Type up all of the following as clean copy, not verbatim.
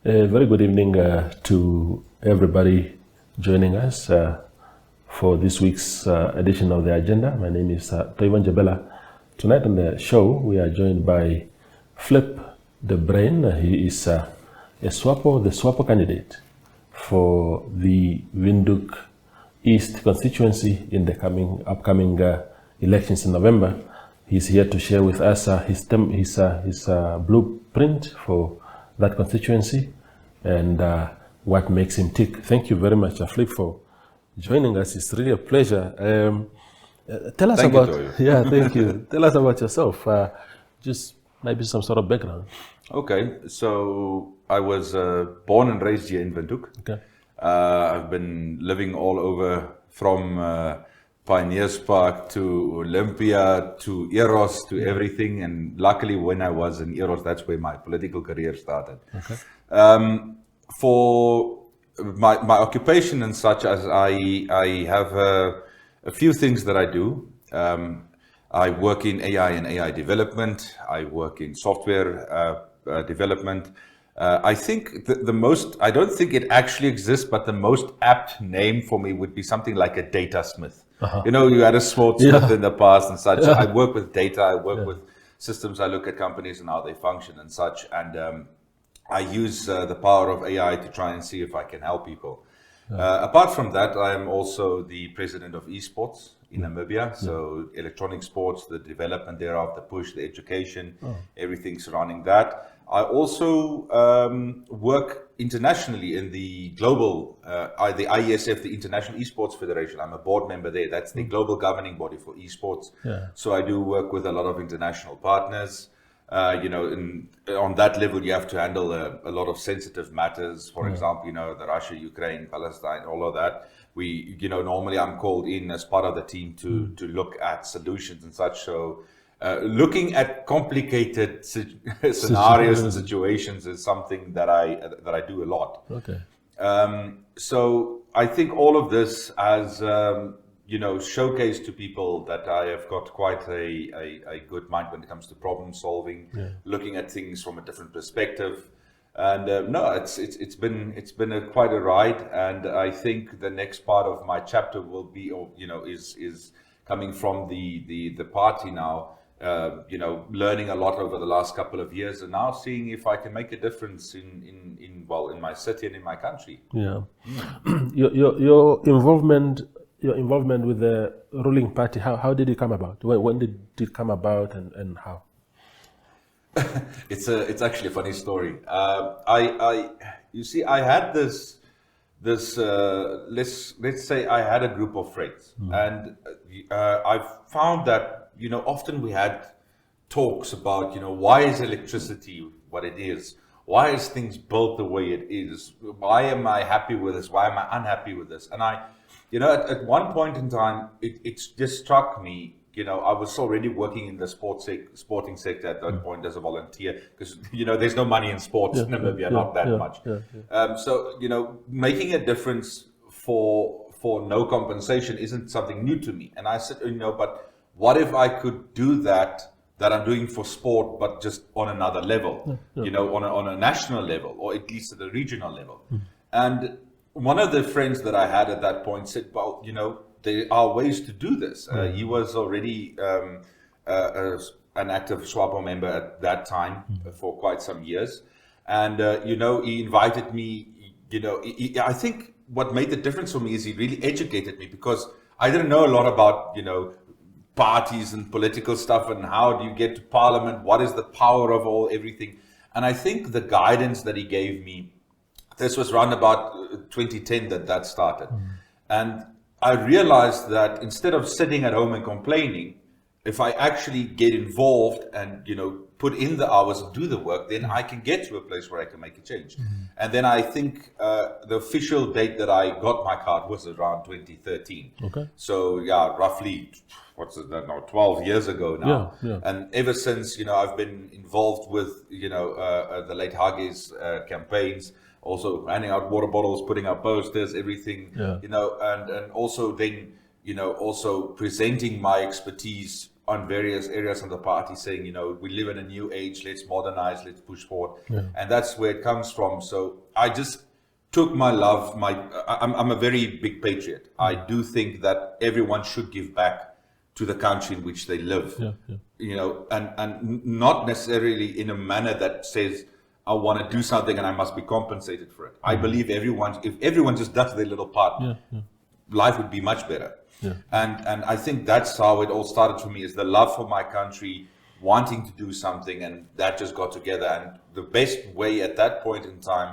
A very good evening to everybody joining us for this week's edition of the agenda. My name is Toivan Jabela. Tonight on the show, we are joined by Flip the Bruyn. He is the Swapo candidate for the Windhoek East constituency in the upcoming elections in November. He's here to share with us his blueprint for that constituency and what makes him tick. Thank you very much, Flip, for joining us. It's really a pleasure. Tell us Thank about you, yeah, thank you. Tell us about yourself. Just maybe some sort of background. Okay, so I was born and raised here in Windhoek. Okay. I've been living all over from Pioneers Park to Olympia to Eros to everything, and luckily when I was in Eros, that's where my political career started. Okay. For my occupation and such, as I have a few things that I do. I work in AI and AI development. I work in software development. I think the most, I don't think it actually exists, but the most apt name for me would be something like a data smith. Uh-huh. You know, you had a smith in the past and such. Yeah. I work with data, I work with systems, I look at companies and how they function and such. And I use the power of AI to try and see if I can help people. Apart from that, I am also the president of esports in Namibia. So electronic sports, the development thereof, the push, the education, everything surrounding that. I also work internationally in the global, the IESF, the International Esports Federation. I'm a board member there. That's the global governing body for esports. Yeah. So I do work with a lot of international partners. You know, on that level, you have to handle a lot of sensitive matters. For example, you know, the Russia, Ukraine, Palestine, all of that. We, you know, normally I'm called in as part of the team to look at solutions and such. So looking at complicated scenarios and situations is something that I do a lot. Okay. So I think all of this has, you know, showcased to people that I have got quite a good mind when it comes to problem solving, looking at things from a different perspective. And no, it's been quite a ride. And I think the next part of my chapter will be, you know, is coming from the party now. You know, learning a lot over the last couple of years, and now seeing if I can make a difference in my city and in my country. Yeah. Your involvement with the ruling party, how did it come about? When did it come about, and how? It's actually a funny story. You see, I had this let's say I had a group of friends, and I found that, you know, often we had talks about, you know, why is electricity what it is? Why is things built the way it is? Why am I happy with this? Why am I unhappy with this? And I, you know, at one point in time, it just struck me, you know, I was already working in the sporting sector at that point as a volunteer, because, you know, there's no money in sports in Namibia, not that much. So, you know, making a difference for no compensation isn't something new to me. And I said, you know, but what if I could do that I'm doing for sport, but just on another level, you know, on a national level, or at least at a regional level. And one of the friends that I had at that point said, well, you know, there are ways to do this. He was already an active Swapo member at that time for quite some years. And, you know, he invited me, you know, I think what made the difference for me is he really educated me, because I didn't know a lot about, you know, parties and political stuff and how do you get to parliament, what is the power of everything. And I think the guidance that he gave me, this was around about 2010 that started. And I realized that instead of sitting at home and complaining, if I actually get involved and, you know, put in the hours and do the work, then I can get to a place where I can make a change. And then I think the official date that I got my card was around 2013. Okay. So yeah, roughly, what's it now, 12 years ago now. And ever since, you know, I've been involved with, you know, the late Hage's campaigns, also handing out water bottles, putting out posters, everything, you know, and also then, you know, also presenting my expertise on various areas of the party saying, we live in a new age, let's modernize, let's push forward. And that's where it comes from. So I just took my love, I'm a very big patriot. I do think that everyone should give back to the country in which they live, and not necessarily in a manner that says, I want to do something and I must be compensated for it. I believe if everyone just does their little part, life would be much better. And I think that's how it all started for me, is the love for my country, wanting to do something, and that just got together. And the best way at that point in time,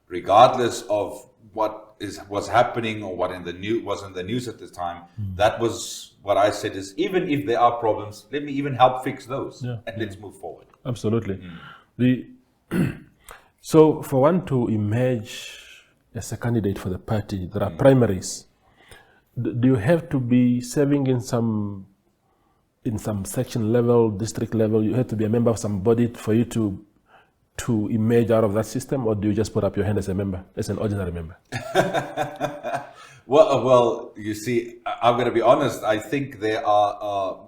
regardless of what was happening or what was in the news at the time, that was what I said, is even if there are problems, let me even help fix those, and let's move forward. Absolutely. So for one to emerge as a candidate for the party, there are primaries. Do you have to be serving in some section level, district level? You have to be a member of some body for you to emerge out of that system, or do you just put up your hand as a member, as an ordinary member? Well, you see, I'm going to be honest. I think there are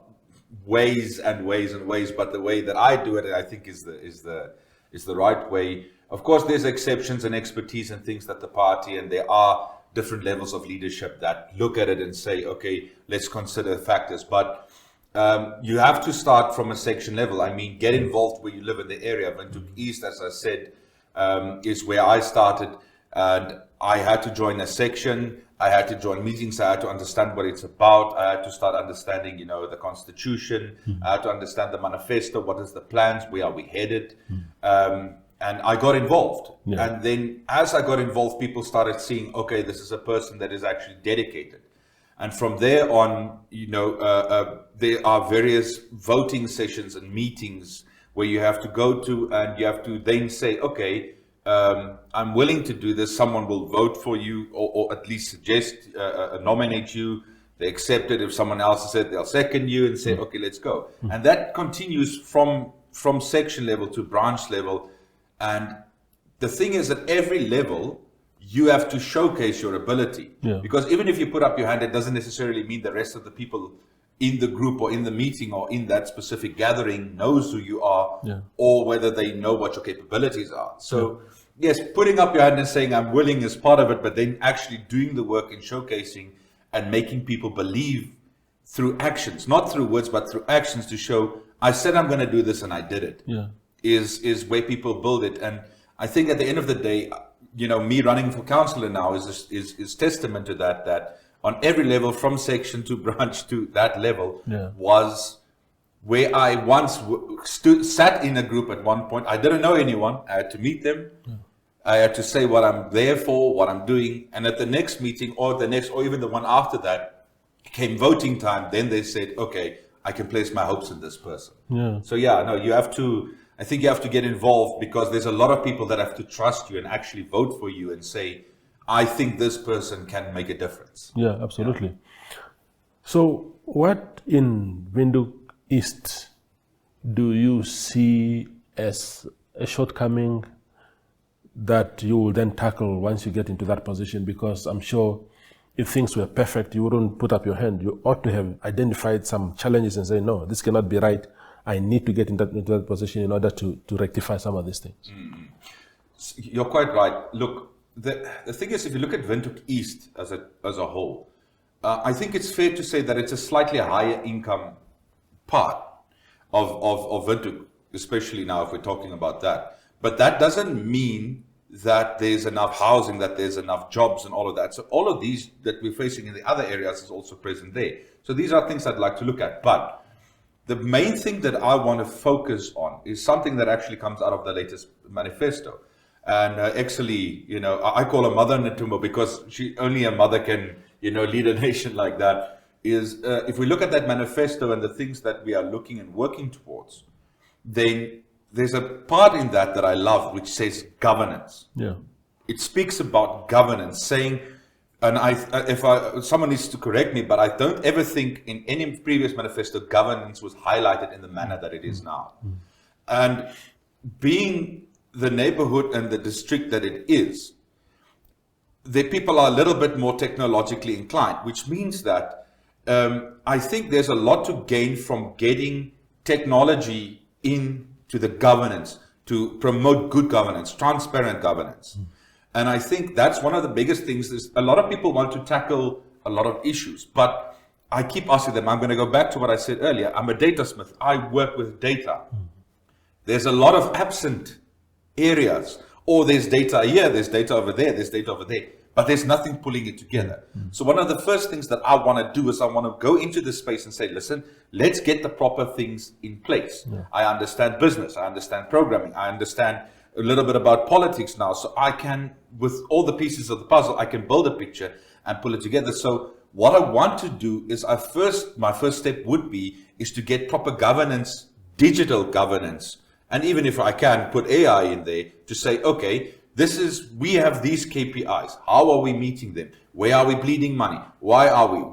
ways and ways and ways, but the way that I do it, I think is the right way. Of course, there's exceptions and expertise and things that the party, and there are different levels of leadership that look at it and say, okay, let's consider factors. But you have to start from a section level. I mean, get involved where you live in the area. Windhoek East, as I said, is where I started, and I had to join a section. I had to join meetings. I had to understand what it's about. I had to start understanding, the constitution. I had to understand the manifesto. What is the plans? Where are we headed? And I got involved. And then as I got involved, people started seeing, okay, this is a person that is actually dedicated. And from there on, there are various voting sessions and meetings where you have to go to, and you have to then say, okay, I'm willing to do this. Someone will vote for you, or at least suggest, nominate you. They accept it. If someone else said, they'll second you and say, okay, let's go. And that continues from section level to branch level. And the thing is, at every level, you have to showcase your ability. Because even if you put up your hand, it doesn't necessarily mean the rest of the people in the group or in the meeting or in that specific gathering knows who you are, or whether they know what your capabilities are. So yes, putting up your hand and saying I'm willing is part of it, but then actually doing the work and showcasing and making people believe through actions, not through words, but through actions, to show I said I'm going to do this and I did it, is where people build it. And I think at the end of the day, me running for councillor now is testament to that on every level, from section to branch to that level, was where I once sat in a group at one point. I didn't know anyone. I had to meet them. I had to say what I'm there for, what I'm doing. And at the next meeting or even the one after that, came voting time. Then they said, okay, I can place my hopes in this person. So I think you have to get involved, because there's a lot of people that have to trust you and actually vote for you and say, I think this person can make a difference. Yeah, absolutely. So what in Windhoek East do you see as a shortcoming that you will then tackle once you get into that position? Because I'm sure if things were perfect, you wouldn't put up your hand. You ought to have identified some challenges and say, no, this cannot be right. I need to get into that position in order to rectify some of these things. You're quite right. Look, the thing is, if you look at Windhoek East as a whole, I think it's fair to say that it's a slightly higher income part of Windhoek, especially now if we're talking about that. But that doesn't mean that there's enough housing, that there's enough jobs and all of that. So all of these that we're facing in the other areas is also present there. So these are things I'd like to look at. But the main thing that I want to focus on is something that actually comes out of the latest manifesto. And actually, I call her Mother Netumbo, because only a mother can, lead a nation like that. Is if we look at that manifesto and the things that we are looking and working towards, then there's a part in that I love, which says governance. It speaks about governance, saying, and someone needs to correct me, but I don't ever think in any previous manifesto governance was highlighted in the manner that it is now. And being the neighborhood and the district that it is, the people are a little bit more technologically inclined, which means that I think there's a lot to gain from getting technology into the governance to promote good governance, transparent governance. And I think that's one of the biggest things. Is a lot of people want to tackle a lot of issues, but I keep asking them, I'm going to go back to what I said earlier. I'm a data smith. I work with data. There's a lot of absent areas, or there's data here, there's data over there, there's data over there, but there's nothing pulling it together. So one of the first things that I want to do is I want to go into this space and say, listen, let's get the proper things in place. I understand business, I understand programming, I understand a little bit about politics now, so I can, with all the pieces of the puzzle, I can build a picture and pull it together. So what I want to do is my first step would be is to get proper governance, digital governance, and even if I can put AI in there to say, okay, we have these KPIs. How are we meeting them? Where are we bleeding money? Why are we?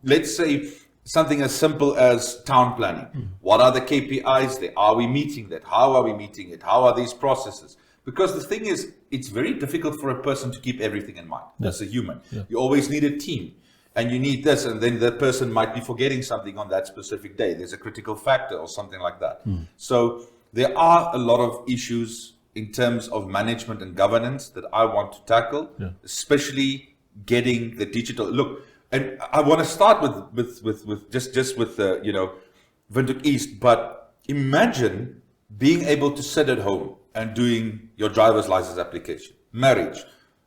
Let's say something as simple as town planning. What are the KPIs there? Are we meeting that? How are we meeting it? How are these processes? Because the thing is, it's very difficult for a person to keep everything in mind. As a human, you always need a team. And you need this, and then the person might be forgetting something on that specific day. There's a critical factor or something like that. So there are a lot of issues in terms of management and governance that I want to tackle, especially getting the digital look. And I want to start with just with Windhoek East. But imagine being able to sit at home and doing your driver's license application, marriage,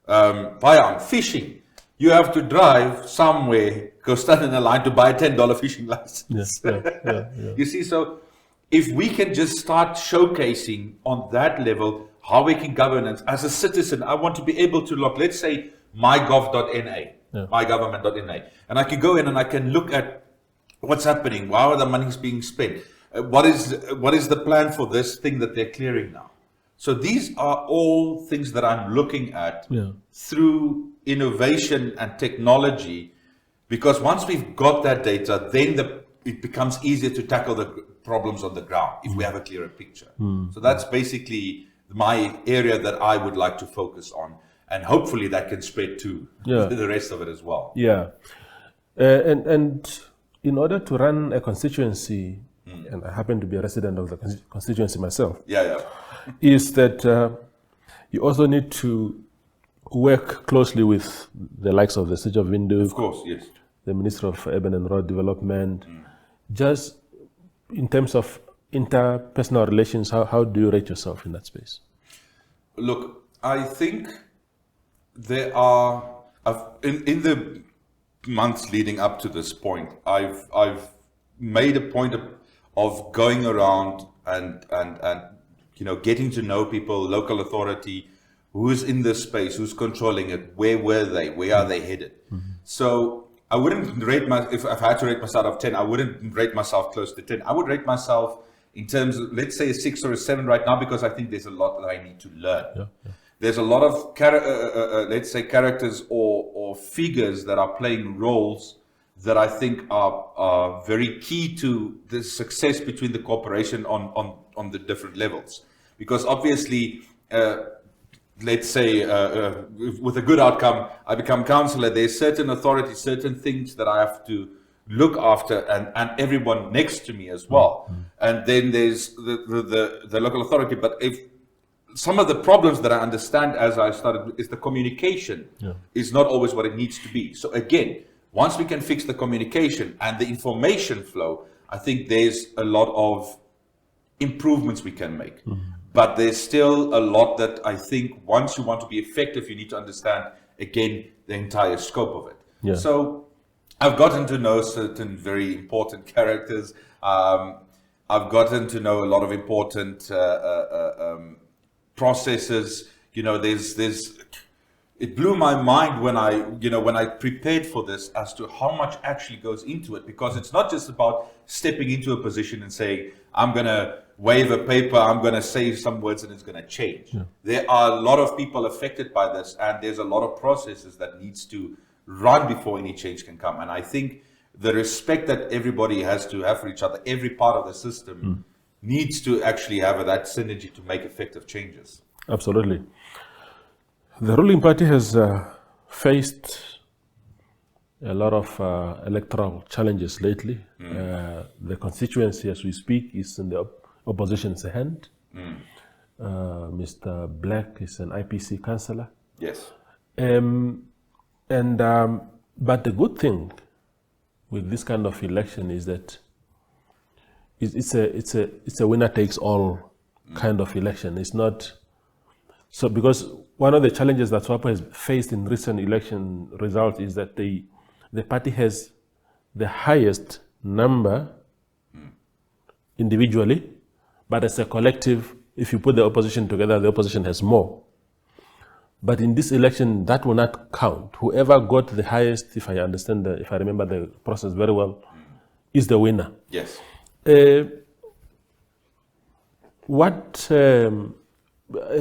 firearm, fishing. You have to drive somewhere, go stand in a line to buy a $10 fishing license. You see, so if we can just start showcasing on that level how we can governance as a citizen, I want to be able to look, let's say, mygov.na, mygovernment.na, and I can go in and I can look at what's happening, how are the monies being spent, what is the plan for this thing that they're clearing now. So these are all things that I'm looking at through innovation and technology, because once we've got that data, then it becomes easier to tackle the problems on the ground if we have a clearer picture. So that's basically my area that I would like to focus on, and hopefully that can spread to the rest of it as well. And in order to run a constituency, and I happen to be a resident of the constituency myself, is that you also need to work closely with the likes of the City of Windhoek, of course, yes, the Minister of Urban and Rural Development. Just in terms of interpersonal relations, how do you rate yourself in that space? Look, I think there are, in the months leading up to this point, I've made a point of going around and getting to know people, local authority, who's in this space, who's controlling it, where were they, where are they headed. So I wouldn't rate if I had to rate myself out of 10, I wouldn't rate myself close to 10. I would rate myself in terms of, let's say, a 6 or a 7 right now, because I think there's a lot that I need to learn. There's a lot of let's say characters or figures that are playing roles that I think are very key to the success between the cooperation on the different levels. Because obviously, let's say with a good outcome, I become councillor, there's certain authorities, certain things that I have to look after, and everyone next to me as well. And then there's the local authority. But if some of the problems that I understand as I started is the communication is not always what it needs to be. So again, once we can fix the communication and the information flow, I think there's a lot of improvements we can make. But there's still a lot that I think once you want to be effective, you need to understand, again, the entire scope of it. So I've gotten to know certain very important characters. I've gotten to know a lot of important processes. It blew my mind when I prepared for this as to how much actually goes into it, because it's not just about stepping into a position and saying, I'm going to wave a paper, I'm going to say some words and it's going to change. There are a lot of people affected by this, and there's a lot of processes that needs to run before any change can come. And I think the respect that everybody has to have for each other, every part of the system needs to actually have that synergy to make effective changes. Absolutely. The ruling party has faced a lot of electoral challenges lately. The constituency, as we speak, is in the opposition's hand. Mr. Black is an IPC councillor. Yes. But the good thing with this kind of election is that it's a winner takes all kind of election. It's not so, because one of the challenges that Swapo has faced in recent election results is that the party has the highest number individually, but as a collective, if you put the opposition together, the opposition has more. But in this election, that will not count. Whoever got the highest, if I remember the process very well, is the winner. Yes.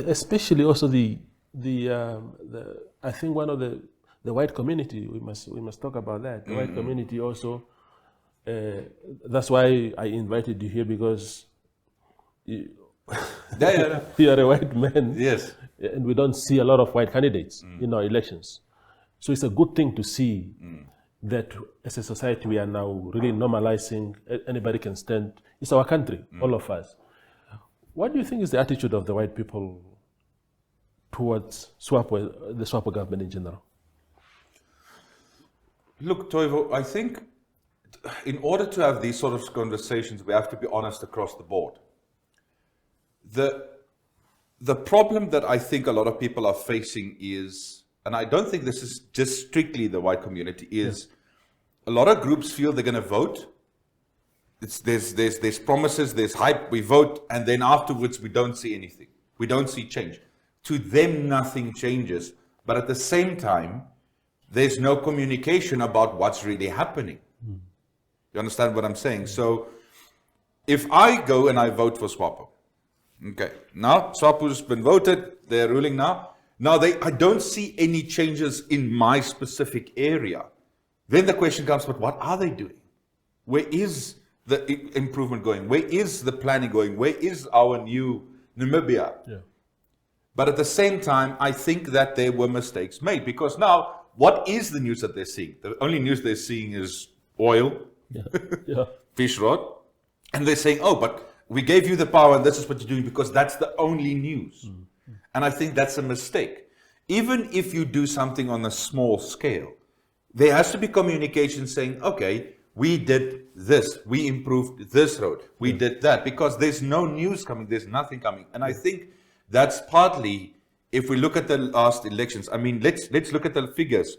Especially also I think one of the white community, we must talk about that. The white community also. That's why I invited you here, because you are a white man. Yes. And we don't see a lot of white candidates in our elections. So it's a good thing to see that as a society we are now really normalizing, anybody can stand. It's our country, all of us. What do you think is the attitude of the white people towards Swapo, the Swapo government in general? Look, Toivo, I think in order to have these sort of conversations, we have to be honest across the board. The problem that I think a lot of people are facing is, and I don't think this is just strictly the white community, is a lot of groups feel they're going to vote. There's promises, there's hype, we vote, and then afterwards we don't see anything. We don't see change. To them, nothing changes. But at the same time, there's no communication about what's really happening. You understand what I'm saying? So if I go and I vote for Swapo, okay, now Swapo's been voted, they're ruling now. Now I don't see any changes in my specific area. Then the question comes, but what are they doing? Where is the improvement going? Where is the planning going? Where is our new Namibia? Yeah. But at the same time, I think that there were mistakes made, because now, what is the news that they're seeing? The only news they're seeing is oil, fish rod, and they're saying, oh, but we gave you the power and this is what you're doing, because that's the only news. And I think that's a mistake. Even if you do something on a small scale, there has to be communication saying, okay, we did this, we improved this road, we did that, because there's no news coming, there's nothing coming. And I think that's partly, if we look at the last elections, I mean, let's look at the figures.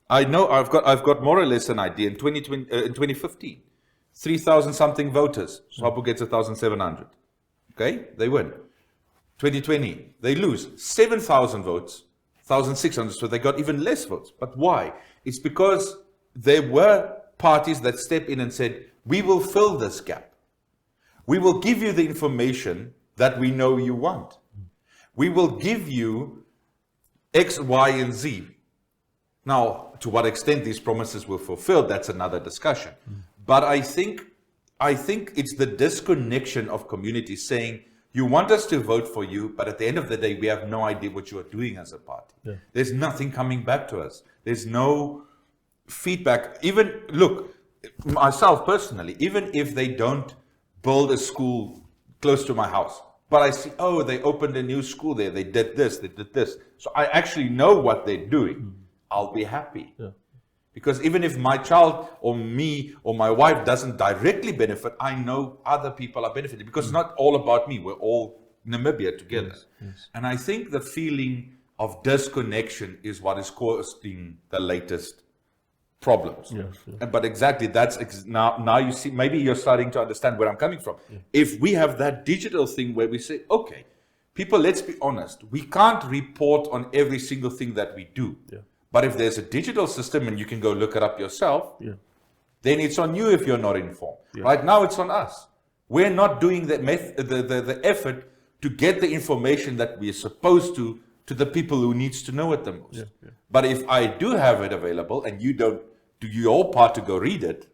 I know I've got more or less an idea. In 2015, 3,000 something voters. Swapo gets 1,700. Okay, they win. 2020, they lose 7,000 votes, 1,600. So they got even less votes. But why? It's because there were parties that stepped in and said, we will fill this gap. We will give you the information that we know you want. We will give you X, Y, and Z. Now, to what extent these promises were fulfilled, that's another discussion. But I think it's the disconnection of communities saying, you want us to vote for you, but at the end of the day, we have no idea what you are doing as a party. Yeah. There's nothing coming back to us. There's no feedback. Even, look, myself personally, even if they don't build a school close to my house, but I see, oh, they opened a new school there, they did this, they did this. So I actually know what they're doing. I'll be happy. Yeah. Because even if my child or me or my wife doesn't directly benefit, I know other people are benefiting. Because it's not all about me. We're all Namibia together. Yes, yes. And I think the feeling of disconnection is what is causing the latest problems. Yes, yes. But exactly, that's now you see, maybe you're starting to understand where I'm coming from. Yeah. If we have that digital thing where we say, okay, people, let's be honest, we can't report on every single thing that we do. Yeah. But if there's a digital system and you can go look it up yourself, then it's on you if you're not informed. Yeah. Right now, it's on us. We're not doing the effort to get the information that we're supposed to the people who needs to know it the most. Yeah. Yeah. But if I do have it available and you don't do your part to go read it,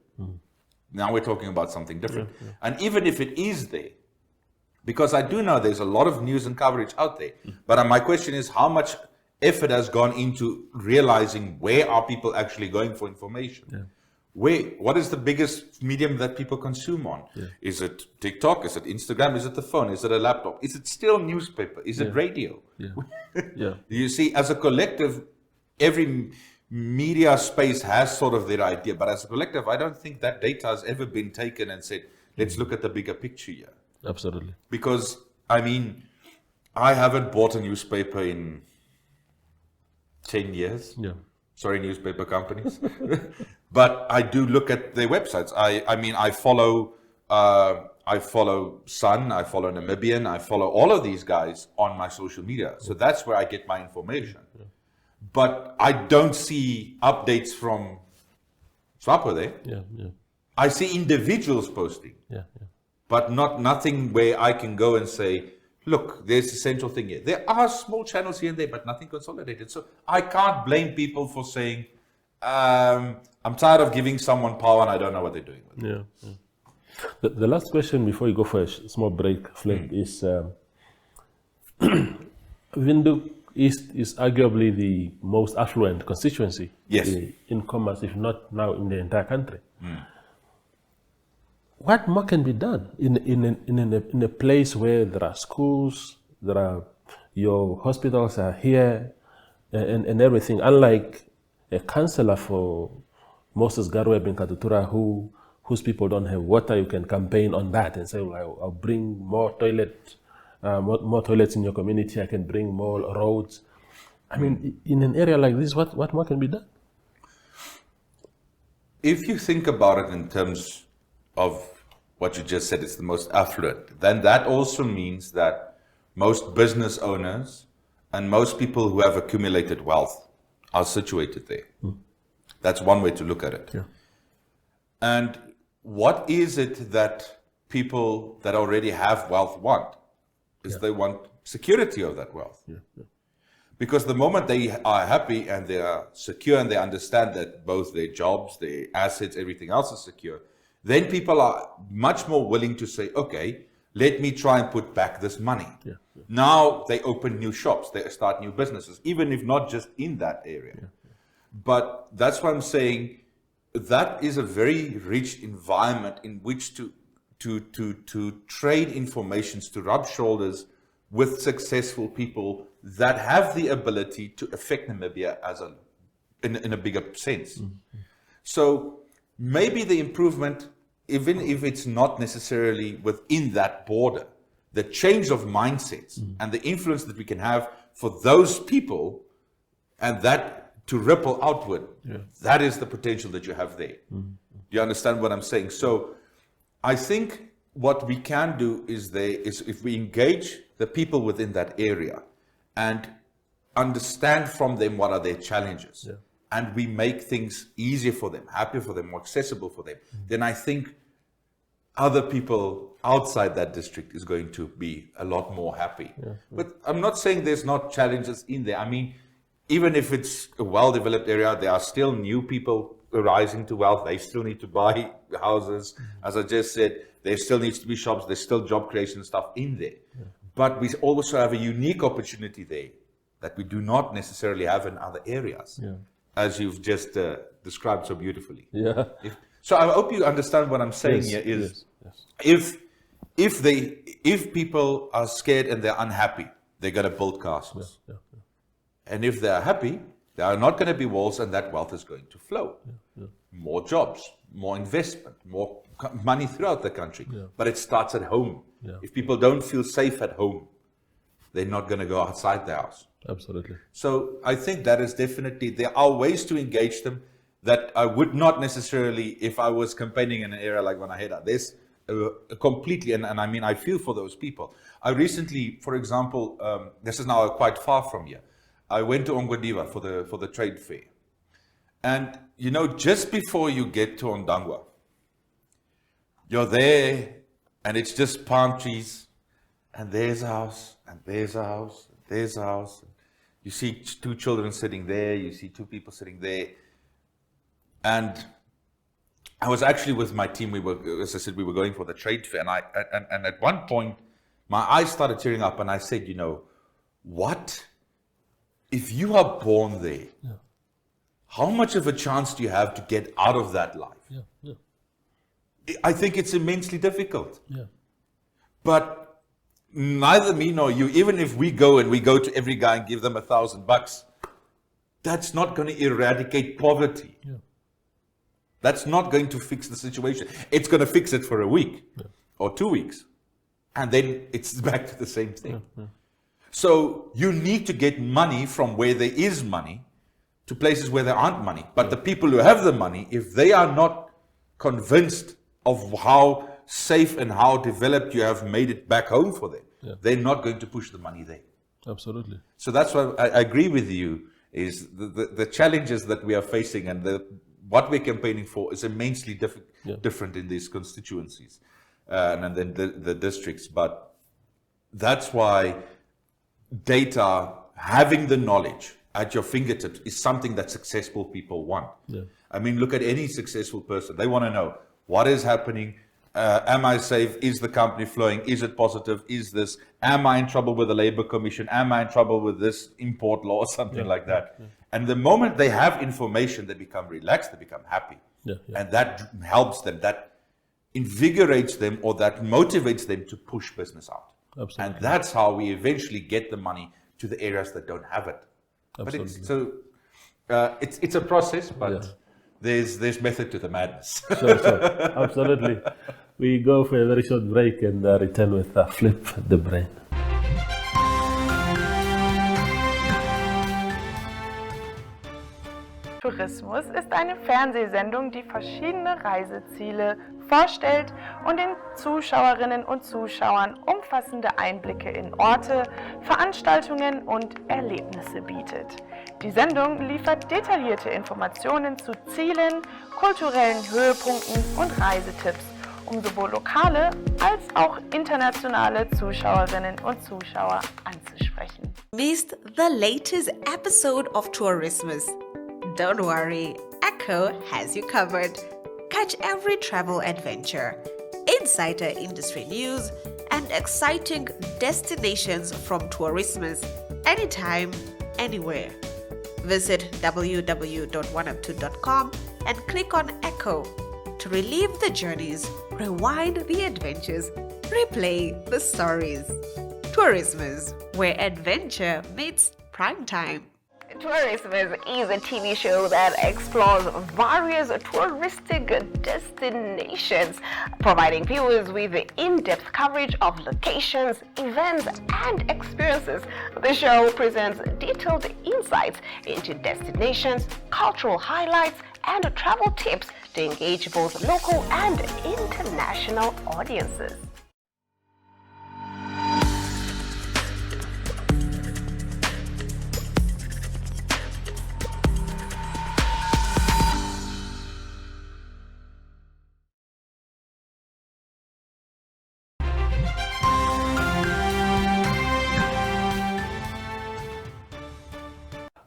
now we're talking about something different. Yeah. Yeah. And even if it is there, because I do know there's a lot of news and coverage out there, but my question is, how much effort has gone into realizing where are people actually going for information. Yeah. What is the biggest medium that people consume on? Yeah. Is it TikTok? Is it Instagram? Is it the phone? Is it a laptop? Is it still newspaper? Is it radio? Yeah. Yeah. You see, as a collective, every media space has sort of their idea, but as a collective, I don't think that data has ever been taken and said, let's look at the bigger picture here. Absolutely. Because, I mean, I haven't bought a newspaper in 10 years. Yeah. Sorry, newspaper companies. But I do look at their websites. I mean, I follow Sun, I follow Namibian, I follow all of these guys on my social media. So that's where I get my information. Yeah. But I don't see updates from Swapo there. Yeah, yeah. I see individuals posting. Yeah, yeah. But nothing where I can go and say, look, there's a central thing here. There are small channels here and there, but nothing consolidated. So I can't blame people for saying, I'm tired of giving someone power and I don't know what they're doing with it. Yeah, yeah. The last question before you go for a small break, Flip, is Windhoek East is arguably the most affluent constituency in commerce, if not now in the entire country. What more can be done in a place where there are schools, your hospitals are here, and everything? Unlike a councillor for Moses Garweb in Katutura whose people don't have water, you can campaign on that and say, well, I'll bring more toilets in your community. I can bring more roads. I mean, in an area like this, what more can be done? If you think about it in terms of what you just said, it's the most affluent, then that also means that most business owners and most people who have accumulated wealth are situated there. That's one way to look at it. Yeah. And what is it that people that already have wealth want? They want security of that wealth. Yeah. Yeah. Because the moment they are happy and they are secure and they understand that both their jobs, their assets, everything else is secure, then people are much more willing to say, okay, let me try and put back this money. Yeah. Yeah. Now they open new shops, they start new businesses, even if not just in that area. Yeah. But that's why I'm saying that is a very rich environment in which to trade informations, to rub shoulders with successful people that have the ability to affect Namibia in a bigger sense. Mm-hmm. So maybe the improvement, even if it's not necessarily within that border, the change of mindsets and the influence that we can have for those people and that to ripple outward, that is the potential that you have there. Do you understand what I'm saying? So I think what we can do is if we engage the people within that area and understand from them what are their challenges, and we make things easier for them, happier for them, more accessible for them, then I think other people outside that district is going to be a lot more happy. But I'm not saying there's not challenges in there. I mean, even if it's a well-developed area, there are still new people rising to wealth. They still need to buy houses. As I just said, there still needs to be shops. There's still job creation stuff in there. But we also have a unique opportunity there that we do not necessarily have in other areas, as you've just described so beautifully. Yeah. So I hope you understand what I'm saying here is, if people are scared and they're unhappy, they're going to build castles. And if they're happy, there are not going to be walls, and that wealth is going to flow. More jobs, more investment, more money throughout the country. But it starts at home. If people don't feel safe at home, they're not going to go outside the house. Absolutely. So I think that is definitely, there are ways to engage them that I would not necessarily, if I was campaigning in an area like Wanaheda, there's completely, and I mean, I feel for those people. I recently, for example, this is now quite far from here, I went to Ongwediva for the trade fair. And, you know, just before you get to Ondangwa, you're there and it's just palm trees and there's a house and there's a house and there's a house. You see two children sitting there, you see two people sitting there. And I was actually with my team, we were, as I said, we were going for the trade fair. And at one point, my eyes started tearing up and I said, you know, what if you are born there, how much of a chance do you have to get out of that life? I think it's immensely difficult. But neither me nor you, even if we go to every guy and give them $1,000, that's not going to eradicate poverty. That's not going to fix the situation. It's going to fix it for a week or 2 weeks. And then it's back to the same thing. So you need to get money from where there is money to places where there aren't money. But the people who have the money, if they are not convinced of how safe and how developed you have made it back home for them, they're not going to push the money there. Absolutely. So that's why I agree with you, is the challenges that we are facing and what we're campaigning for is immensely different in these constituencies and then the districts. But that's why data, having the knowledge at your fingertips, is something that successful people want. I mean, look at any successful person. They want to know what is happening. Am I safe? Is the company flowing? Is it positive? Is this? Am I in trouble with the Labor Commission? Am I in trouble with this import law or something like that? And the moment they have information, they become relaxed, they become happy. And that helps them, that invigorates them, or that motivates them to push business out. Absolutely. And that's how we eventually get the money to the areas that don't have it. Absolutely. But it's a process, but there's method to the madness. Sure. Absolutely. We go for a very short break and return with Flip the Brain. Tourismus ist eine Fernsehsendung, die verschiedene Reiseziele vorstellt und den Zuschauerinnen und Zuschauern umfassende Einblicke in Orte, Veranstaltungen und Erlebnisse bietet. Die Sendung liefert detaillierte Informationen zu Zielen, kulturellen Höhepunkten und Reisetipps, um sowohl lokale als auch internationale Zuschauerinnen und Zuschauer anzusprechen. Missed the latest episode of Tourismus? Don't worry, Echo has you covered. Catch every travel adventure, insider industry news, and exciting destinations from Tourismus anytime, anywhere. Visit www.1up2.com and click on Echo to relive the journeys, rewind the adventures, replay the stories. Tourismus, where adventure meets prime time. Tourismus is a TV show that explores various touristic destinations, providing viewers with in-depth coverage of locations, events, and experiences. The show presents detailed insights into destinations, cultural highlights, and travel tips to engage both local and international audiences.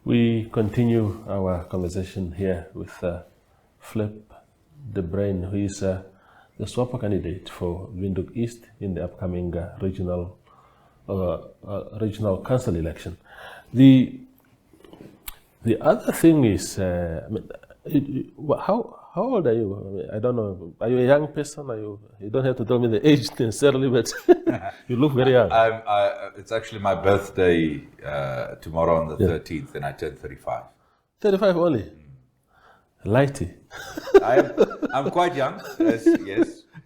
We continue our conversation here with Flip the Brain, who is the Swapo candidate for Windhoek East in the upcoming regional council election. The other thing is, how old are you? I mean, I don't know. Are you a young person? You don't have to tell me the age necessarily, but you look very young. It's actually my birthday tomorrow on the 13th, and I turn 35. 35 only? Lighty. I'm quite young, yes.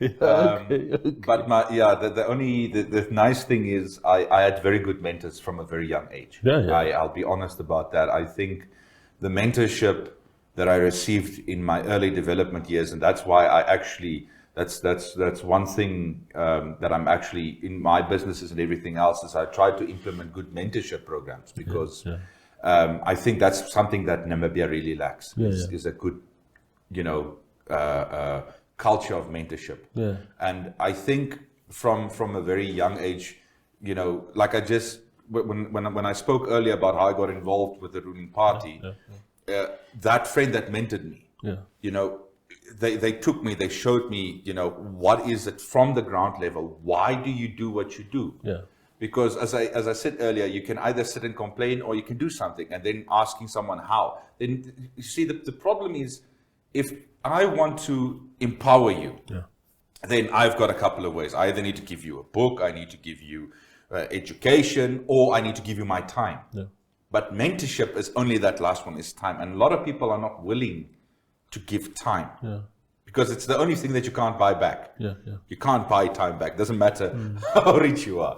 Okay. But the nice thing is I had very good mentors from a very young age. I'll be honest about that. I think the mentorship that I received in my early development years, and that's why I actually, that's one thing that I'm actually, in my businesses and everything else, is I try to implement good mentorship programs, because I think that's something that Namibia really lacks, is a good, culture of mentorship. And I think from a very young age, like when I spoke earlier about how I got involved with the ruling party, that friend that mentored me, they took me, they showed me, what is it from the ground level? Why do you do what you do? Because as I said earlier, you can either sit and complain or you can do something, and then asking someone how. Then you see the problem is, if I want to empower you, then I've got a couple of ways. I either need to give you a book, I need to give you education, or I need to give you my time. But mentorship is only that last one, is time. And a lot of people are not willing to give time. Because it's the only thing that you can't buy back. You can't buy time back. Doesn't matter how rich you are.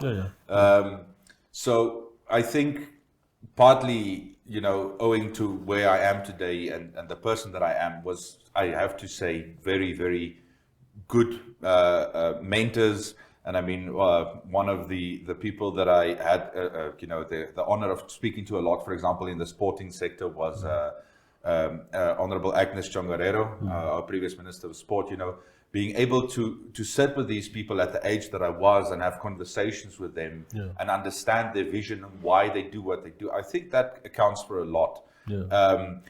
So I think partly, owing to where I am today and the person that I am, was, I have to say, very, very good mentors. And I mean, one of the people that I had, the honor of speaking to a lot, for example, in the sporting sector was Honorable Agnes Chongarero, our previous Minister of Sport. Being able to sit with these people at the age that I was and have conversations with them and understand their vision and why they do what they do, I think that accounts for a lot.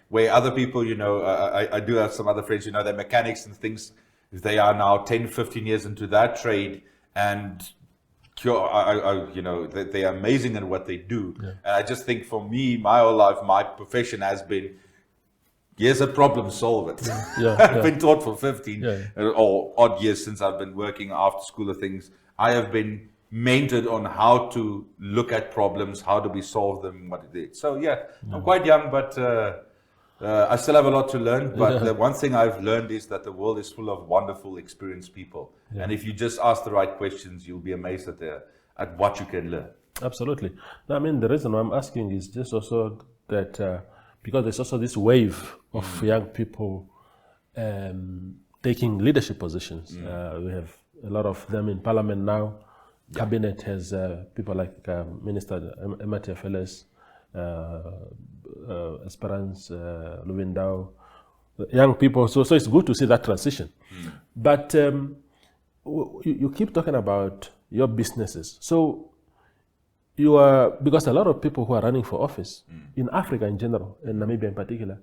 Where other people, I do have some other friends, they're mechanics and things. They are now 10, 15 years into that trade, and they are amazing at what they do. And I just think, for me, my whole life, my profession has been, here's a problem, solve it. I've been taught for 15 or odd years since I've been working after school of things. I have been mentored on how to look at problems, how do we solve them, what it is. So I'm quite young, but I still have a lot to learn. But the one thing I've learned is that the world is full of wonderful, experienced people. And if you just ask the right questions, you'll be amazed at what you can learn. Absolutely. No, I mean, the reason I'm asking is just also that because there's also this wave of young people taking leadership positions. We have a lot of them in Parliament now. Cabinet has people like Minister Emma Tiafeles, Esperance, Luvindau, young people. So it's good to see that transition. But you keep talking about your businesses. So you are, because a lot of people who are running for office in Africa in general, in Namibia in particular,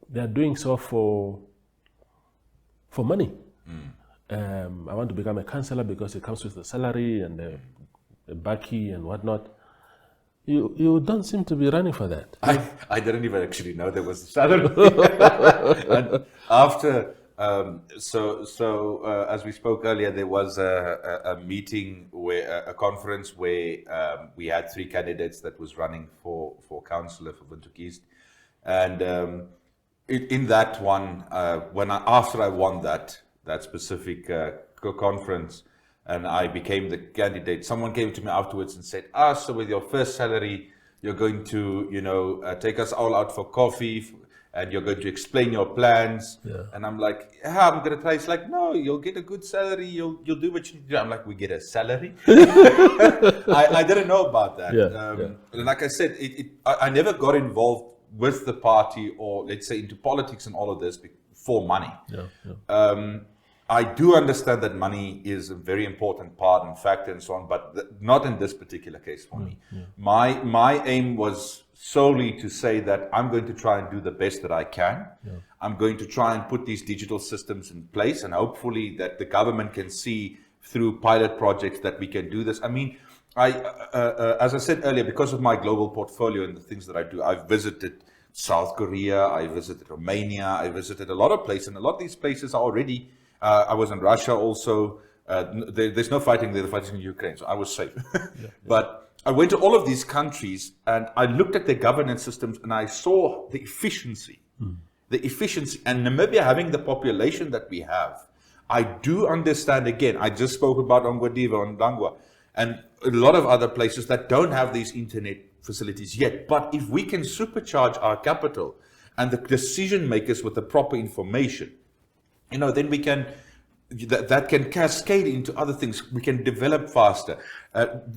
they are doing so for money. I want to become a councillor because it comes with a salary and a baki and whatnot. You don't seem to be running for that. I didn't even actually know there was a salary. And after, as we spoke earlier, there was a meeting, where a conference where we had 3 candidates that was running for councillor for Windhoek East. And in that one, after I won that specific conference, and I became the candidate, someone came to me afterwards and said, so with your first salary, you're going to, take us all out for coffee, and you're going to explain your plans. And I'm like, I'm going to try. It's like, no, you'll get a good salary. You'll do what you need to do. I'm like, we get a salary? I didn't know about that. And like I said, I never got involved with the party, or let's say into politics and all of this, for money. I do understand that money is a very important part and factor and so on, but not in this particular case for me. My aim was solely to say that I'm going to try and do the best that I can. I'm going to try and put these digital systems in place, and hopefully that the government can see through pilot projects that we can do this. I mean, as I said earlier, because of my global portfolio and the things that I do, I've visited South Korea, I visited Romania, I visited a lot of places, and a lot of these places are already, I was in Russia also. There's no fighting there, the fighting in Ukraine, so I was safe. But I went to all of these countries and I looked at their governance systems, and I saw the efficiency. And Namibia, having the population that we have, I do understand, again, I just spoke about Ongwediva and Dangwa and a lot of other places that don't have these internet facilities yet. But if we can supercharge our capital and the decision makers with the proper information, then we can, that can cascade into other things. We can develop faster.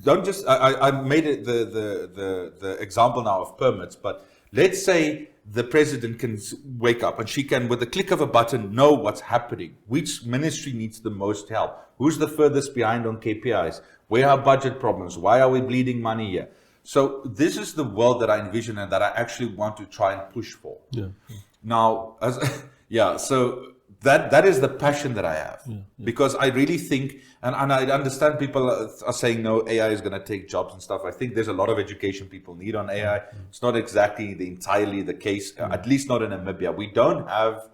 Don't just, I made it the example now of permits, but let's say the president can wake up and she can, with the click of a button, know what's happening. Which ministry needs the most help? Who's the furthest behind on KPIs? Where are budget problems? Why are we bleeding money here? So this is the world that I envision and that I actually want to try and push for. Now, so that is the passion that I have, because I really think, and I understand people are saying, no, AI is going to take jobs and stuff. I think there's a lot of education people need on AI. It's not exactly entirely the case, at least not in Namibia. We don't have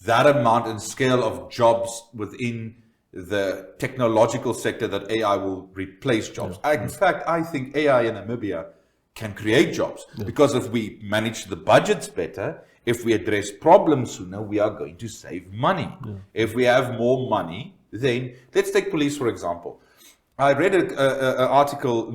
that amount and scale of jobs within the technological sector that AI will replace jobs. In fact, I think AI in Namibia can create jobs, because if we manage the budgets better, if we address problems sooner, we are going to save money. If we have more money, then let's take police, for example. I read an article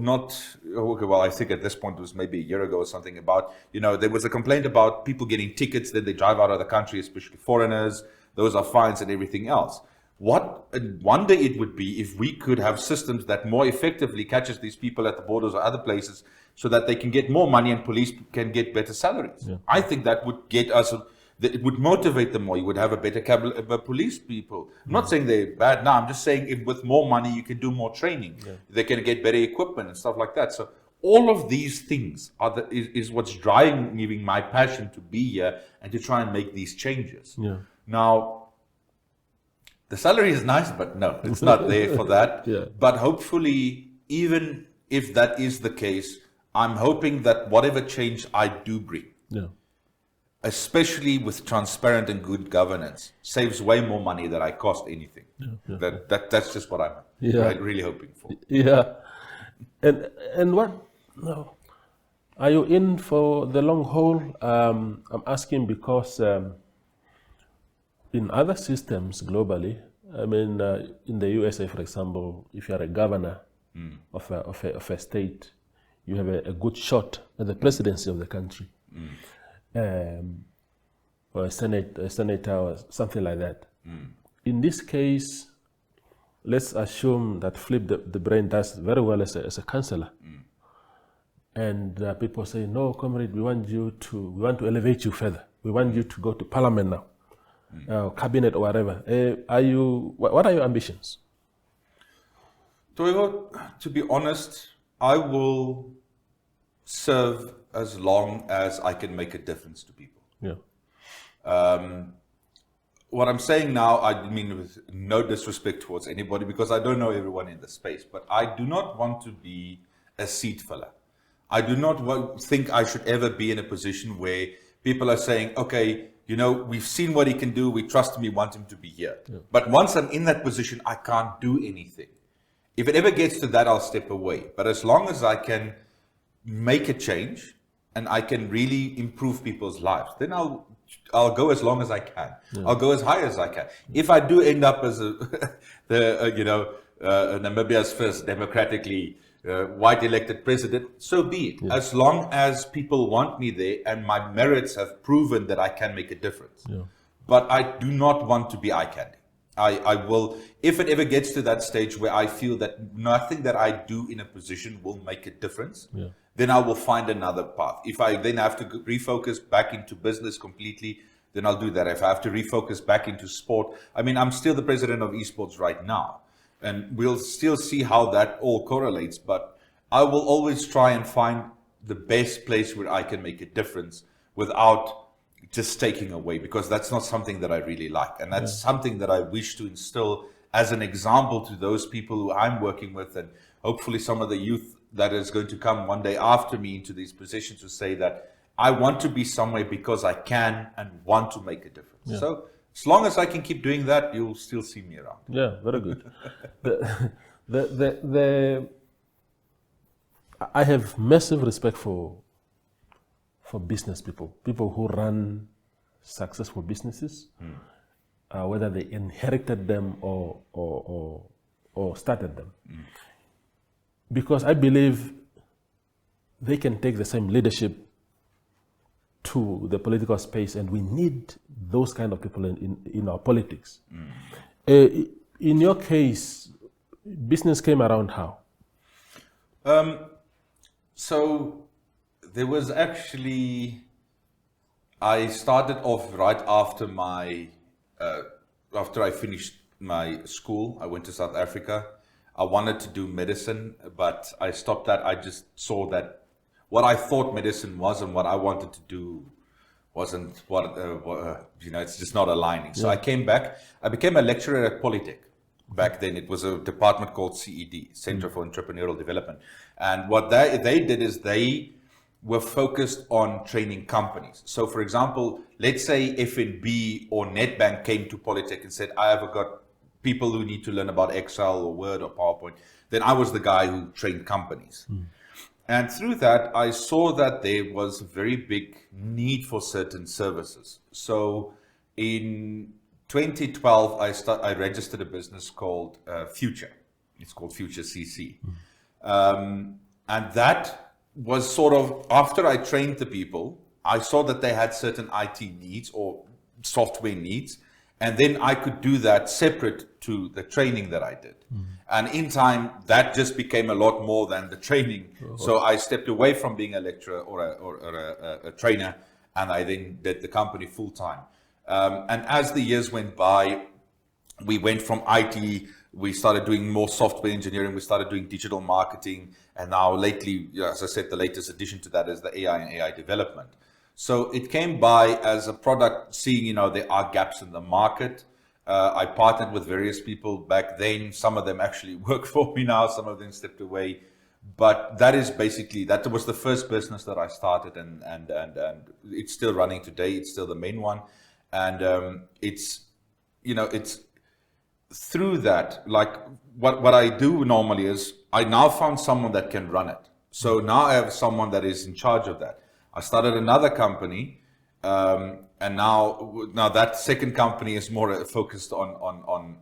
I think at this point it was maybe a year ago or something about, there was a complaint about people getting tickets, then they drive out of the country, especially foreigners. Those are fines and everything else. What a wonder it would be if we could have systems that more effectively catches these people at the borders or other places, so that they can get more money and police can get better salaries. I think that would get us, it would motivate them more. You would have a better police people. I'm not saying they're bad now. I'm just saying if with more money, you can do more training. They can get better equipment and stuff like that. So all of these things is what's driving my passion to be here and to try and make these changes. Now, the salary is nice, but no, it's not there for that. But hopefully, even if that is the case, I'm hoping that whatever change I do bring, especially with transparent and good governance, saves way more money than I cost anything. That's just what I'm really hoping for. And what? No. Are you in for the long haul? I'm asking because in other systems globally, I mean, in the USA, for example, if you are a governor of a state, you have a good shot at the presidency of the country, or a senator or something like that. In this case, let's assume that Flip the Brain does very well as a councillor, and people say, no, comrade, we want to elevate you further. We want you to go to parliament now, cabinet or whatever. What are your ambitions? To be honest, I will serve as long as I can make a difference to people. What I'm saying now, I mean with no disrespect towards anybody, because I don't know everyone in the space, but I do not want to be a seat filler. I do not think I should ever be in a position where people are saying, okay, we've seen what he can do, we trust him, we want him to be here. But once I'm in that position, I can't do anything. If it ever gets to that, I'll step away. But as long as I can make a change and I can really improve people's lives, then I'll go as long as I can. I'll go as high as I can. If I do end up as Namibia's first democratically white elected president, so be it. As long as people want me there and my merits have proven that I can make a difference. But I do not want to be eye candy. I will, if it ever gets to that stage where I feel that nothing that I do in a position will make a difference, then I will find another path. If I then have to refocus back into business completely, then I'll do that. If I have to refocus back into sport, I mean, I'm still the president of esports right now, and we'll still see how that all correlates, but I will always try and find the best place where I can make a difference without just taking away, because that's not something that I really like. And that's something that I wish to instill as an example to those people who I'm working with, and hopefully some of the youth that is going to come one day after me into these positions, to say that I want to be somewhere because I can and want to make a difference. So as long as I can keep doing that, you'll still see me around. Yeah, very good. I have massive respect for business people who run successful businesses, whether they inherited them or started them. Because I believe they can take the same leadership to the political space, and we need those kind of people in our politics. In your case, business came around how? So there was actually, I started off right after after I finished my school. I went to South Africa. I wanted to do medicine, but I stopped that. I just saw that what I thought medicine was and what I wanted to do wasn't it's just not aligning. So I came back. I became a lecturer at Polytech. Back then, it was a department called CED, Center for Entrepreneurial Development. And what they did is they were focused on training companies. So, for example, let's say FNB or Netbank came to Polytech and said, I have got people who need to learn about Excel or Word or PowerPoint. Then I was the guy who trained companies. And through that, I saw that there was a very big need for certain services. So in 2012, I registered a business called Future. It's called Future CC. And that was sort of, after I trained the people, I saw that they had certain IT needs or software needs. And then I could do that separate to the training that I did. And in time, that just became a lot more than the training. So I stepped away from being a lecturer or a trainer, and I then did the company full time. And as the years went by, we went from IT, we started doing more software engineering, we started doing digital marketing, and now lately, as I said, the latest addition to that is the AI and AI development. So it came by as a product, seeing, there are gaps in the market. I partnered with various people back then. Some of them actually work for me now, some of them stepped away. But that was the first business that I started, and it's still running today. It's still the main one. And it's through that, like what I do normally is I now found someone that can run it. So now I have someone that is in charge of that. I started another company, and now that second company is more focused on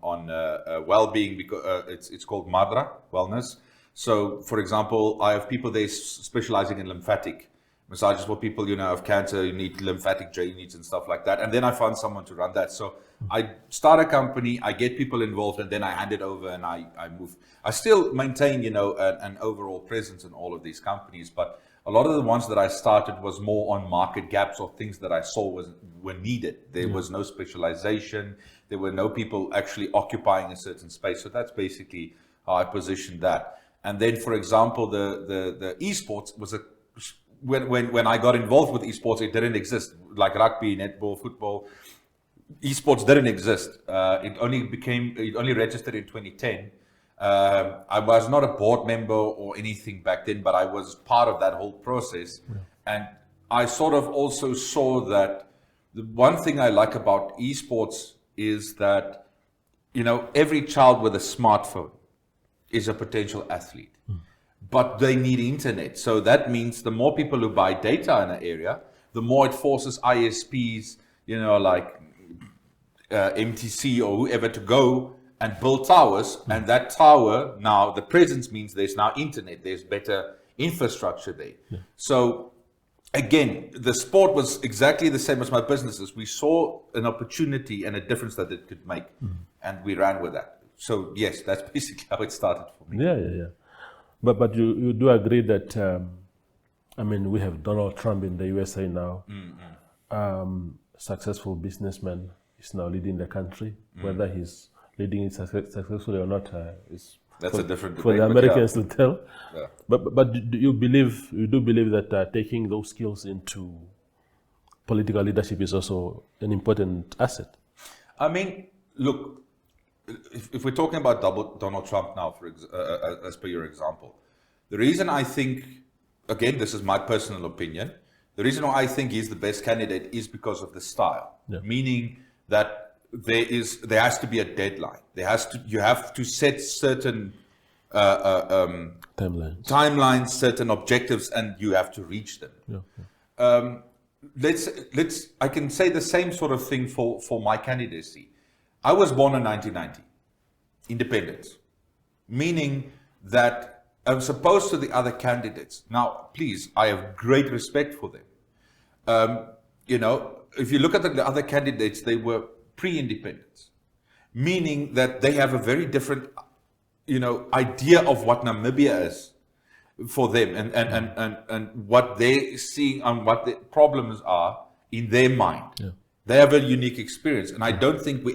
well-being, because it's called Madra Wellness. So, for example, I have people there specializing in lymphatic massages for people, have cancer, you need lymphatic drainage and stuff like that. And then I found someone to run that. So I start a company, I get people involved, and then I hand it over and I move. I still maintain, an overall presence in all of these companies, but a lot of the ones that I started was more on market gaps or things that I saw were needed. There was no specialization. There were no people actually occupying a certain space. So that's basically how I positioned that. And then, for example, the esports was when I got involved with esports, it didn't exist. Like rugby, netball, football, esports didn't exist. It only registered in 2010. I was not a board member or anything back then, but I was part of that whole process. And I sort of also saw that the one thing I like about esports is that, every child with a smartphone is a potential athlete. But they need internet. So that means the more people who buy data in an area, the more it forces ISPs, like MTC or whoever, to go and build towers. And that tower, now the presence means there's now internet, there's better infrastructure there. So again, the sport was exactly the same as my businesses. We saw an opportunity and a difference that it could make, and we ran with that. So yes, that's basically how it started for me. Yeah. But you do agree that, we have Donald Trump in the USA now, successful businessman, is now leading the country. Whether he's leading it successfully or not, that's a different for debate, the Americans to tell. Yeah. But do you do believe that taking those skills into political leadership is also an important asset? Look, if we're talking about Donald Trump now, as per your example, the reason I think, again, this is my personal opinion, the reason why I think he's the best candidate is because of the style, meaning that there has to be a deadline. You have to set certain timelines, certain objectives, and you have to reach them. I can say the same sort of thing for my candidacy. I was born in 1990, independence, meaning that as opposed to the other candidates. Now, please, I have great respect for them. If you look at the other candidates, they were pre-independence, meaning that they have a very different, idea of what Namibia is for them, and what they're seeing and what the problems are in their mind. They have a unique experience, and I don't think we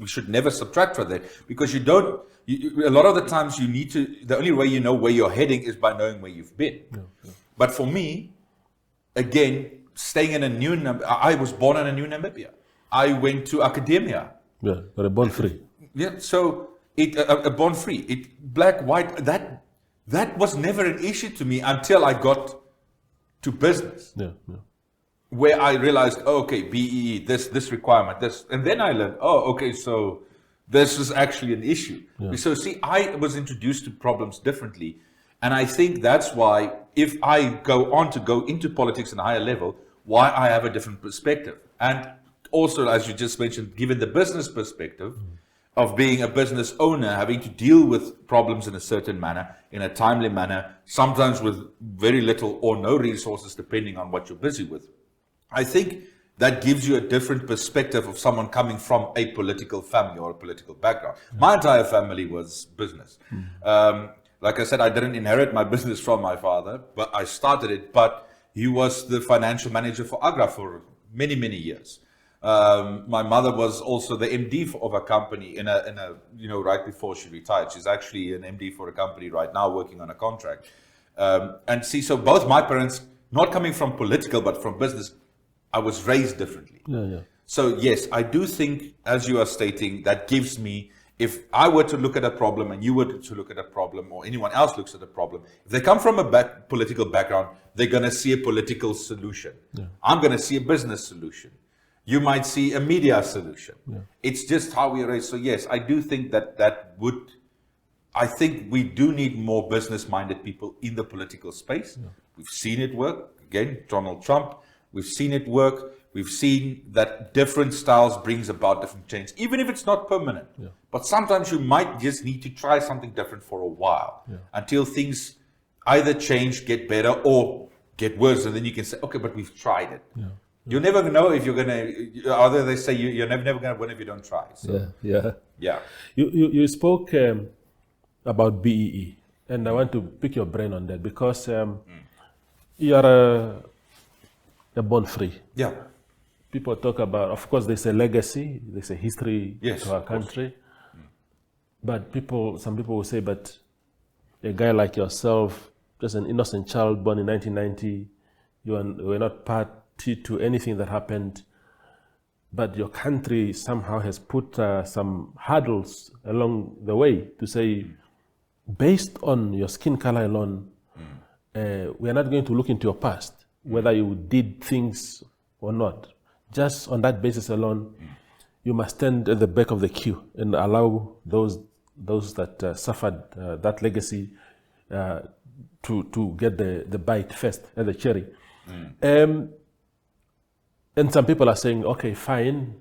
should never subtract from that, because a lot of the times the only way you know where you're heading is by knowing where you've been. But for me, again, staying in a new I was born in a new Namibia. I went to academia. Yeah, but born free. Yeah, so born free. Black, white, that was never an issue to me until I got to business. Yeah, yeah. Where I realized, oh, okay, BEE, this requirement, this, and then I learned, oh, okay, so this is actually an issue. Yeah. So see, I was introduced to problems differently, and I think that's why, if I go on to go into politics at a higher level, why I have a different perspective. And also, as you just mentioned, given the business perspective of being a business owner, having to deal with problems in a certain manner, in a timely manner, sometimes with very little or no resources, depending on what you're busy with. I think that gives you a different perspective of someone coming from a political family or a political background. My entire family was business. Like I said, I didn't inherit my business from my father, but I started it. But he was the financial manager for Agra for many, many years. My mother was also the MD of a company in a right before she retired. She's actually an MD for a company right now, working on a contract. And see, so both my parents, not coming from political but from business, I was raised differently. Yeah. So yes, I do think, as you are stating, that gives me, if I were to look at a problem and you were to look at a problem, or anyone else looks at a problem, if they come from a political background, they're going to see a political solution. Yeah. I'm going to see a business solution. You might see a media solution. Yeah. It's just how we are raised. So yes, I do think I think we do need more business-minded people in the political space. Yeah. We've seen it work. Again, Donald Trump. We've seen it work. We've seen that different styles brings about different change, even if it's not permanent. Yeah. But sometimes you might just need to try something different for a while until things either change, get better, or get worse. And then you can say, okay, but we've tried it. Yeah. You never know if you're going to, other they say you're never going to win if you don't try. So, yeah. You spoke about BEE, and I want to pick your brain on that because you are a born free. Yeah. People talk about, of course, there's a legacy, there's a history to our country. But some people will say, but a guy like yourself, just an innocent child born in 1990, you were not party to anything that happened. But your country somehow has put some hurdles along the way to say, based on your skin color alone, we are not going to look into your past, whether you did things or not. Just on that basis alone, you must stand at the back of the queue and allow those that suffered that legacy to get the bite first, the cherry. And some people are saying, okay, fine,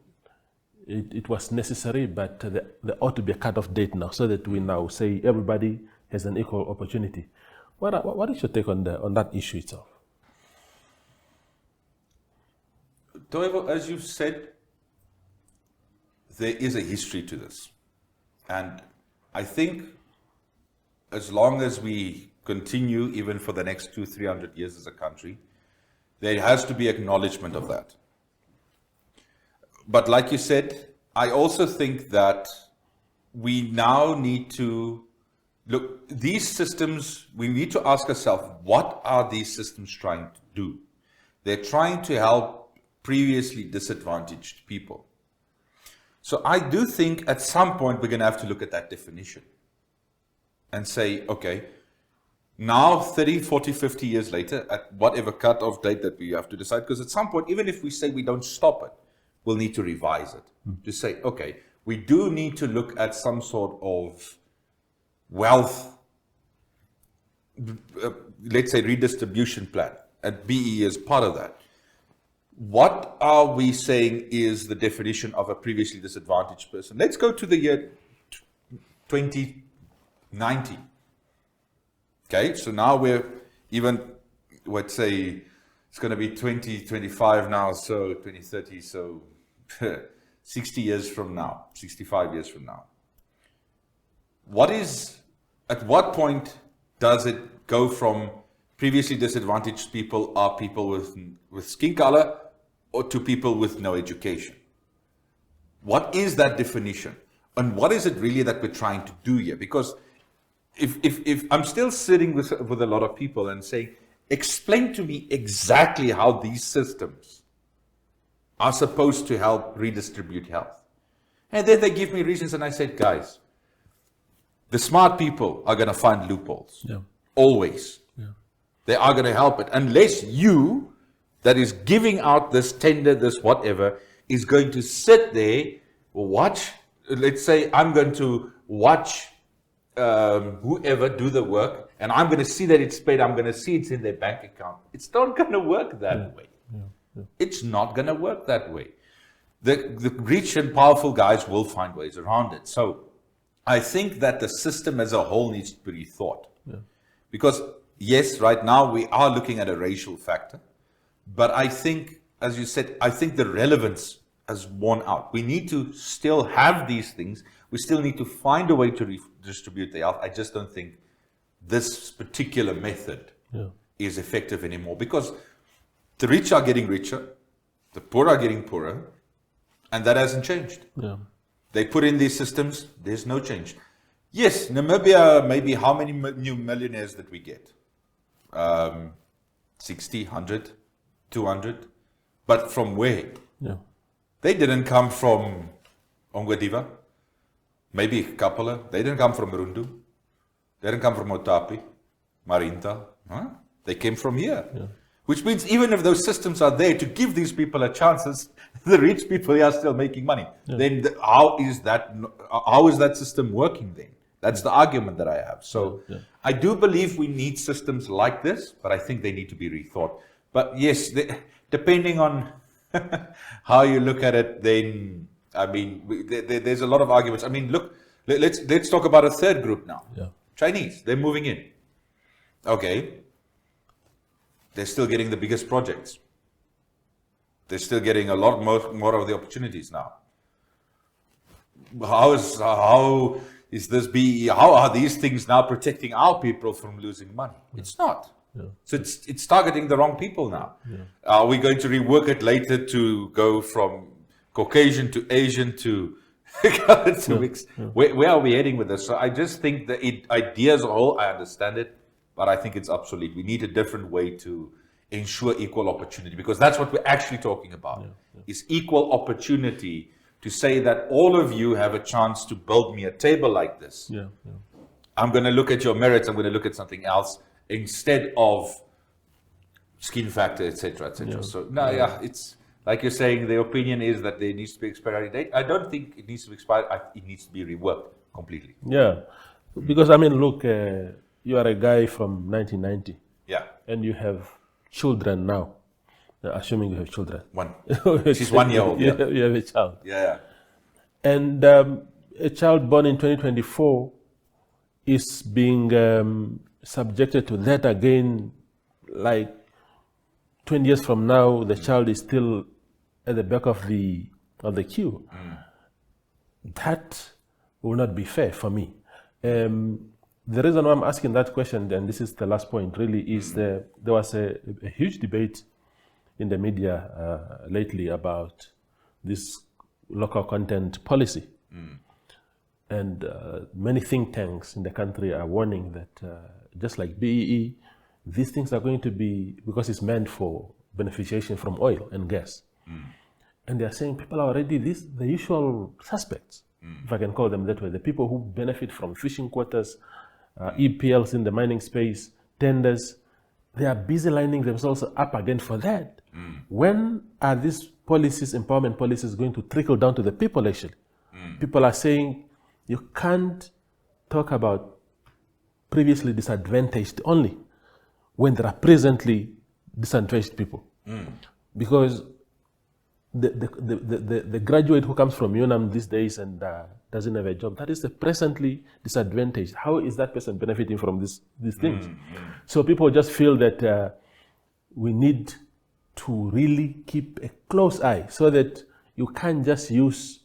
it was necessary, but there ought to be a cut-off date now, so that we now say everybody has an equal opportunity. What is your take on that issue itself? Toivo, as you said, there is a history to this. And I think as long as we continue, even for the next 200-300 years as a country, there has to be acknowledgement of that. But like you said, I also think that we now need to look, these systems, we need to ask ourselves, what are these systems trying to do? They're trying to help previously disadvantaged people. So I do think at some point we're going to have to look at that definition and say, okay, now 30, 40, 50 years later, at whatever cut-off date that we have to decide, because at some point, even if we say we don't stop it, we'll need to revise it. To say, okay, we do need to look at some sort of wealth, let's say redistribution plan, and BE is part of that. What are we saying is the definition of a previously disadvantaged person? Let's go to the year 2090. Okay, so now we're even, let's say, it's going to be 2025 now, so 2030, so 60 years from now, 65 years from now. At what point does it go from previously disadvantaged people are people with skin color or to people with no education? What is that definition? And what is it really that we're trying to do here? Because if I'm still sitting with a lot of people and saying, explain to me exactly how these systems are supposed to help redistribute health. And then they give me reasons, and I said, guys, the smart people are going to find loopholes. Yeah. Always. Yeah. They are going to help it. Unless you, that is giving out this tender, this whatever, is going to sit there, watch, let's say I'm going to watch whoever do the work, and I'm going to see that it's paid, I'm going to see it's in their bank account. It's not going to work that way. It's not going to work that way. The rich and powerful guys will find ways around it. So I think that the system as a whole needs to be rethought. Yeah. Because yes, right now we are looking at a racial factor, but I think, as you said, I think the relevance has worn out. We need to still have these things. We still need to find a way to redistribute the health. I just don't think this particular method is effective anymore, because the rich are getting richer, the poor are getting poorer, and that hasn't changed. Yeah. They put in these systems, there's no change. Yes, Namibia, maybe how many new millionaires did we get? 60, 100, 200? But from where? Yeah. They didn't come from Ongwediva, maybe Kapala. They didn't come from Rundu. They didn't come from Otapi, Marinta. Huh? They came from here. Yeah. Which means even if those systems are there to give these people a chance, the rich people are still making money. Yeah. Then how is that system working then? That's the argument that I have. So I do believe we need systems like this, but I think they need to be rethought. But yes, depending on how you look at it, then, I mean, there's a lot of arguments. I mean, look, let's talk about a third group now. Yeah. Chinese, they're moving in. Okay. They're still getting the biggest projects. They're still getting a lot more of the opportunities now. How is this how are these things now protecting our people from losing money? It's not. Yeah. So it's targeting the wrong people now. Yeah. Are we going to rework it later to go from Caucasian to Asian to mix? Yeah. Where are we heading with this? So I just think the idea as a whole, I understand it, but I think it's obsolete. We need a different way to ensure equal opportunity, because that's what we're actually talking about, is equal opportunity, to say that all of you have a chance to build me a table like this. Yeah. Yeah. I'm going to look at your merits, I'm going to look at something else instead of skin factor, etc., etc. Yeah. So, it's like you're saying, the opinion is that there needs to be expiry date. I don't think it needs to be expired, it needs to be reworked completely. Yeah, because I mean, look, you are a guy from 1990. Yeah. And you have children now. Assuming you have children. One. She's 1 year old. Yeah. You have a child. Yeah. And a child born in 2024 is being subjected to that again, like 20 years from now, the child is still at the back of the queue. That will not be fair for me. The reason why I'm asking that question, and this is the last point really, is there was a huge debate in the media lately about this local content policy. And many think tanks in the country are warning that just like BEE, these things are going to be, because it's meant for beneficiation from oil and gas. And they are saying people are already the usual suspects, if I can call them that way, the people who benefit from fishing quotas, EPLs in the mining space, tenders. They are busy lining themselves up again for that. When are these policies, empowerment policies, going to trickle down to the people actually? People are saying you can't talk about previously disadvantaged only when there are presently disadvantaged people. Because the graduate who comes from UNAM these days and doesn't have a job, that is the presently disadvantaged. How is that person benefiting from these things? So people just feel that we need to really keep a close eye so that you can't just use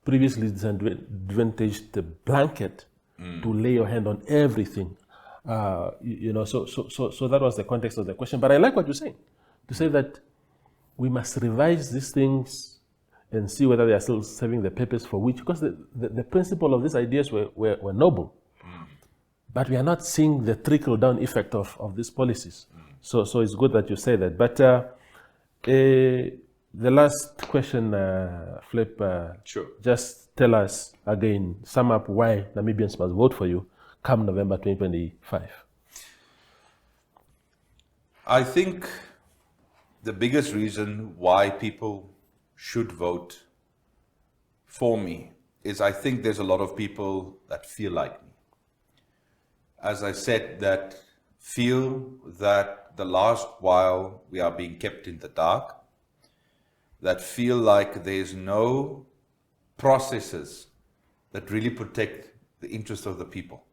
previously disadvantaged blanket to lay your hand on everything. So that was the context of the question. But I like what you're saying, to say that we must revise these things and see whether they are still serving the purpose for which, because the principle of these ideas were noble. but we are not seeing the trickle-down effect of these policies. So it's good that you say that. But the last question, Flip, Sure. just tell us again, sum up why Namibians must vote for you come November 2025. I think the biggest reason why people should vote for me is I think there's a lot of people that feel like me. As I said, that feel that the last while we are being kept in the dark, that feel like there's no processes that really protect the interests of the people,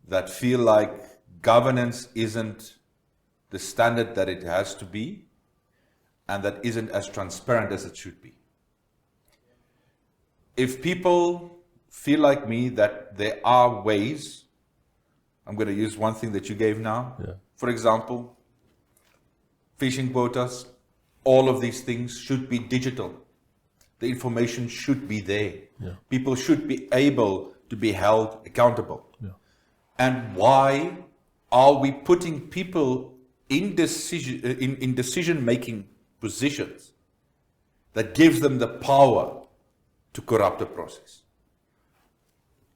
that feel like governance isn't the standard that it has to be, and that isn't as transparent as it should be. If people feel like me that there are ways, I'm going to use one thing that you gave now. Yeah. For example, fishing quotas, all of these things should be digital. The information should be there. Yeah. People should be able to be held accountable. Yeah. And why are we putting people in decision-making positions that gives them the power to corrupt the process?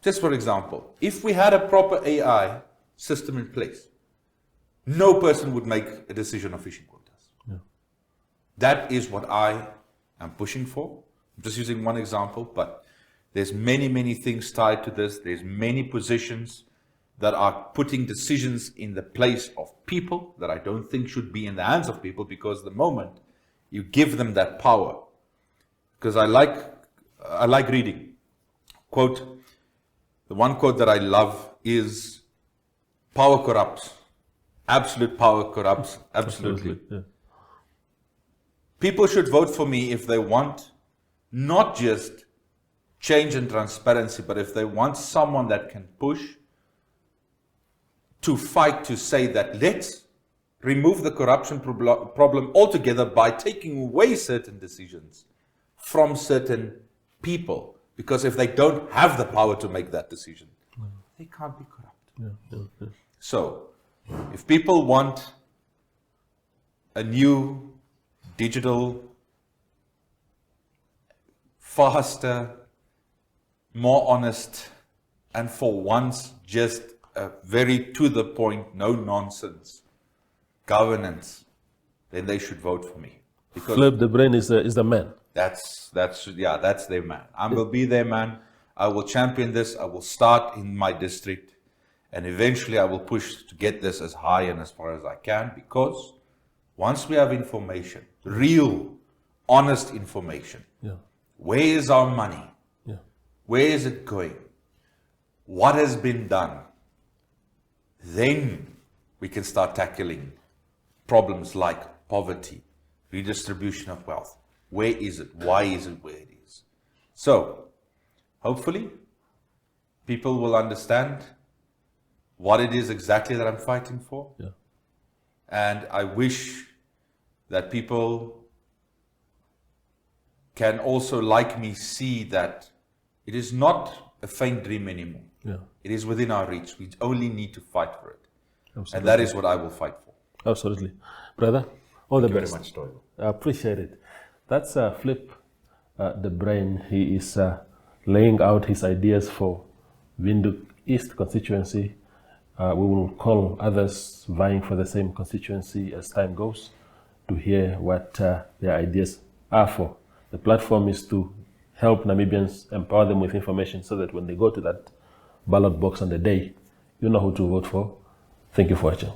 Just for example, if we had a proper AI system in place, no person would make a decision of fishing quotas. Yeah. That is what I am pushing for. I'm just using one example, but there's many, many things tied to this. There's many positions that are putting decisions in the place of people that I don't think should be in the hands of people, because the moment you give them that power, because I like reading. Quote, the one quote that I love is, power corrupts. Absolute power corrupts. Absolutely. Yeah. People should vote for me if they want not just change and transparency, but if they want someone that can push to fight to say that let's remove the corruption problem altogether by taking away certain decisions from certain people. Because if they don't have the power to make that decision, they can't be corrupt. So, if people want a new, digital, faster, more honest, and for once just a very to the point, no nonsense governance, then they should vote for me. Because Flip the Bruyn is the man. that's their man. I will be their man. I will champion this. I will start in my district, and eventually I will push to get this as high and as far as I can, because once we have information, real, honest information, where is our money? Where is it going? What has been done? Then we can start tackling problems like poverty, redistribution of wealth. Where is it? Why is it where it is? So, hopefully, people will understand what it is exactly that I'm fighting for. Yeah. And I wish that people can also, like me, see that it is not a faint dream anymore. Yeah. It is within our reach. We only need to fight for it. Absolutely. And that is what I will fight for. Absolutely. Brother, all the Thank you best. very much, Toyo. I appreciate it. That's Flip the Bruyn. He is laying out his ideas for Windhoek East constituency. We will call others vying for the same constituency as time goes to hear what their ideas are for. The platform is to help Namibians, empower them with information so that when they go to that ballot box on the day, you know who to vote for. Thank you for watching.